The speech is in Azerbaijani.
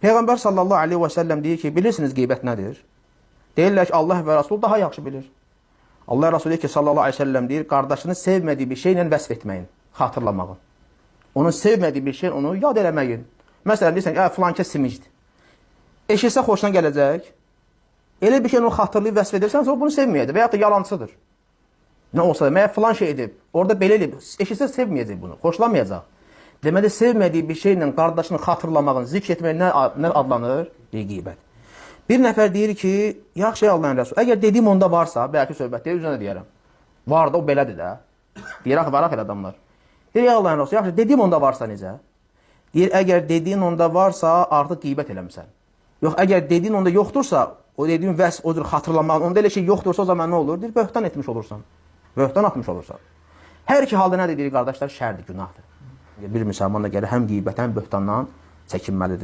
Peyğəmbər sallallahu aleyhi və səlləm deyir ki, bilirsiniz qeybət nədir? Deyirlər ki, Allah və Rasul daha yaxşı bilir. Allah Rasul deyir ki, sallallahu aleyhi və səlləm deyir, qardaşını sevmədiyi bir şeylə vəsf etməyin, xatırlamağın. Onun sevmədiyi bir şey, onu yad eləməyin. Məsələn, deyirsən ki, filan kəs simicdir. Eşitsə xoşuna gələcək. Elə bir şey onu xatırlayıb vəsf edirsən, o bunu sevməyəcək və ya da yalancıdır. Nə olsa da, məyər filan şey edib, orada belə edib, eşitsə sevməyəcək bunu, xoşlamayacaq. Deməli, sevmədiyi bir şeylə qardaşını xatırlamağın, zikr etməyin nə adlanır? Qeybət. Bir nəfər deyir ki, yaxşı Allahın Rəsulü, əgər dediyim onda varsa, bəlkə söhbətdə üzrə deyərəm. Var da, o belədir də. Deyir, axı, var axı adamlar. Deyir, Allahın Rəsulü, yaxşı, dediyim onda varsa necə? Deyir, əgər dediyin onda varsa, artıq qeybət eləmişsən. Yox, əgər dediyin onda yoxdursa, o dediyin vəsf, o cür xatırlamağın, onda elə şey yoxdursa, o zaman nə olur? Deyir, böhtan etmiş olursan. Böhtan atmış olursan. Hər iki halda nə deyir, qardaşlar? Şərdir, günahdır. Bir müsəlman da gəlir, həm qeybət, həm böhtandan çəkinməlidir.